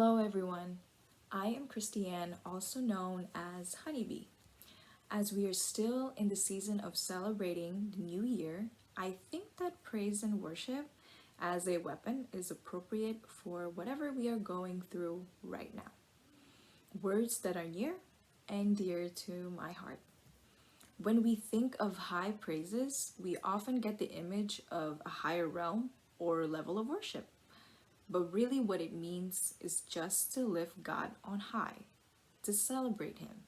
Hello everyone, I am Christiane, also known as Honeybee. As we are still in the season of celebrating the new year, I think that praise and worship as a weapon is appropriate for whatever we are going through right now. Words that are near and dear to my heart. When we think of high praises, we often get the image of a higher realm or level of worship. But really, what it means is just to lift God on high, to celebrate Him.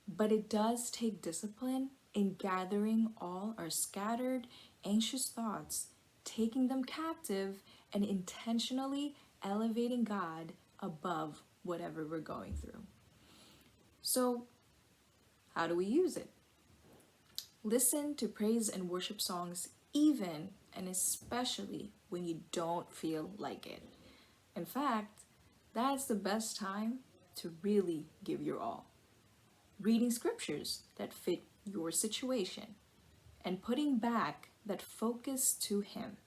But it does take discipline in gathering all our scattered, anxious thoughts, taking them captive, and intentionally elevating God above whatever we're going through. So, how do we use it? Listen to praise and worship songs even and especially when you don't feel like it. In fact, that's the best time to really give your all. Reading scriptures that fit your situation and putting back that focus to Him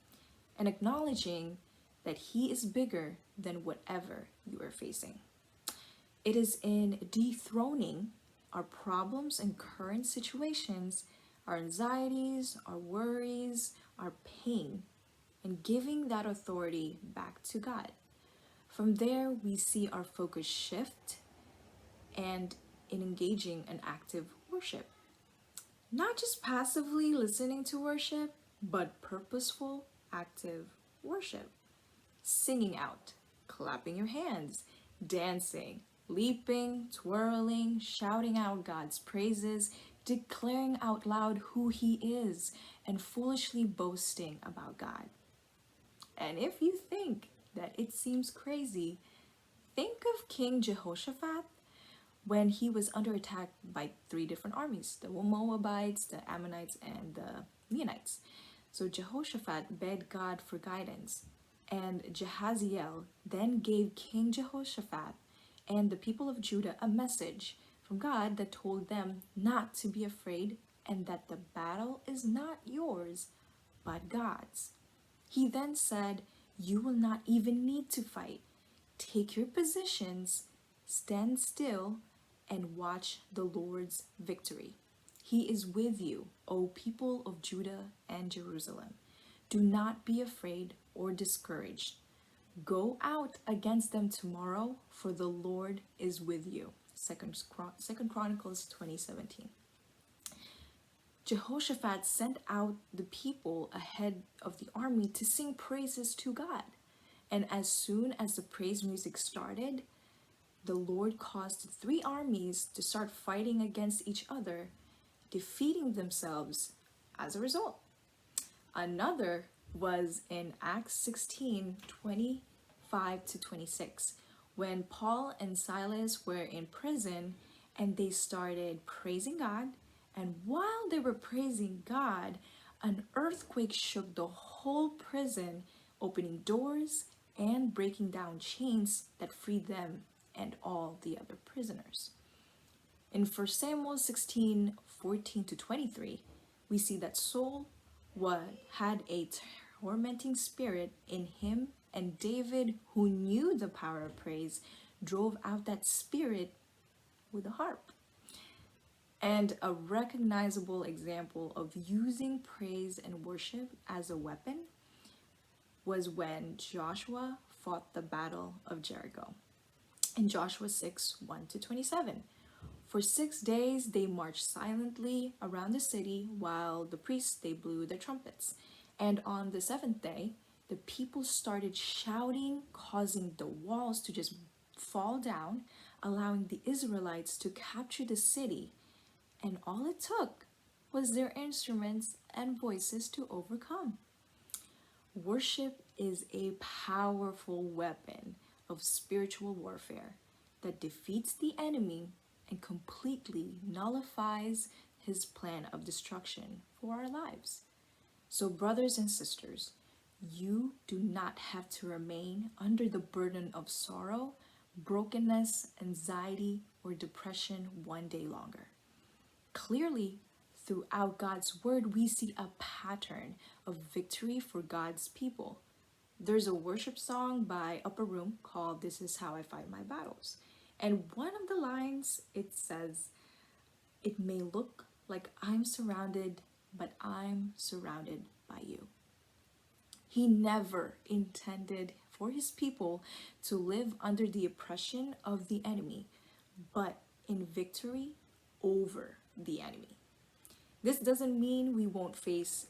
and acknowledging that He is bigger than whatever you are facing. It is in dethroning our problems and current situations, our anxieties, our worries, our pain, and giving that authority back to God. From there, we see our focus shift and in engaging in active worship. Not just passively listening to worship, but purposeful, active worship. Singing out, clapping your hands, dancing, leaping, twirling, shouting out God's praises, declaring out loud who He is, and foolishly boasting about God. And if you think that it seems crazy, think of King Jehoshaphat when he was under attack by three different armies, the Moabites, the Ammonites, and the Meunites. So Jehoshaphat begged God for guidance, and Jehaziel then gave King Jehoshaphat and the people of Judah a message from God that told them not to be afraid and that the battle is not yours, but God's. He then said, "You will not even need to fight. Take your positions, stand still, and watch the Lord's victory. He is with you, O people of Judah and Jerusalem. Do not be afraid or discouraged. Go out against them tomorrow, for the Lord is with you." Second Chronicles 20:17. Jehoshaphat sent out the people ahead of the army to sing praises to God. And as soon as the praise music started, the Lord caused the three armies to start fighting against each other, defeating themselves as a result. Another was in Acts 16:25-26, when Paul and Silas were in prison and they started praising God. And while they were praising God, an earthquake shook the whole prison, opening doors and breaking down chains that freed them and all the other prisoners. In 1 Samuel 16:14-23, we see that Saul had a tormenting spirit in him, and David, who knew the power of praise, drove out that spirit with a harp. And a recognizable example of using praise and worship as a weapon was when Joshua fought the Battle of Jericho. In Joshua 6:1-27. For 6 days they marched silently around the city while the priests they blew their trumpets. And on the seventh day, the people started shouting, causing the walls to just fall down, allowing the Israelites to capture the city. And all it took was their instruments and voices to overcome. Worship is a powerful weapon of spiritual warfare that defeats the enemy and completely nullifies his plan of destruction for our lives. So, brothers and sisters, you do not have to remain under the burden of sorrow, brokenness, anxiety, or depression one day longer. Clearly, throughout God's word, we see a pattern of victory for God's people. There's a worship song by Upper Room called This Is How I Fight My Battles. And one of the lines, it says, "It may look like I'm surrounded, but I'm surrounded by you." He never intended for his people to live under the oppression of the enemy, but in victory over the enemy. This doesn't mean we won't face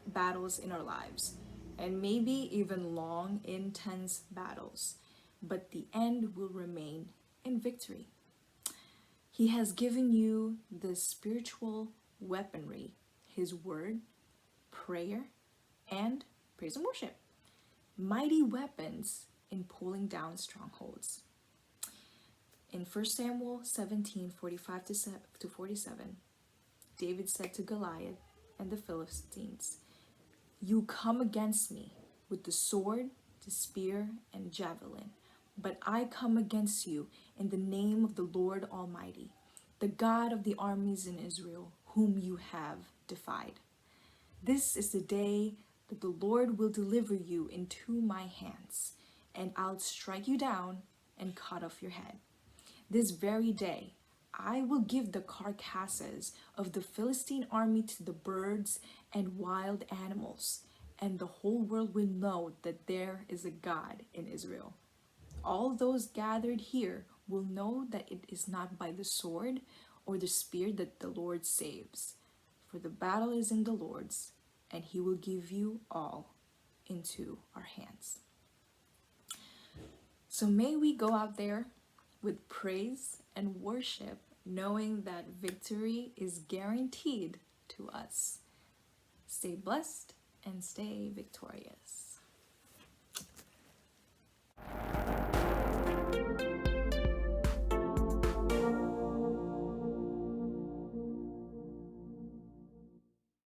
battles in our lives, and maybe even long, intense battles, but the end will remain in victory. He has given you the spiritual weaponry, His word, prayer, and praise and worship. Mighty weapons in pulling down strongholds. In 1 Samuel 17:45 to 47, David said to Goliath and the Philistines, "You come against me with the sword, the spear, and javelin, but I come against you in the name of the Lord Almighty, the God of the armies in Israel, whom you have defied. This is the day that the Lord will deliver you into my hands, and I'll strike you down and cut off your head. This very day I will give the carcasses of the Philistine army to the birds and wild animals, and the whole world will know that there is a God in Israel. All those gathered here will know that it is not by the sword or the spear that the Lord saves, for the battle is in the Lord's, and he will give you all into our hands." So may we go out there with praise and worship, knowing that victory is guaranteed to us. Stay blessed and stay victorious.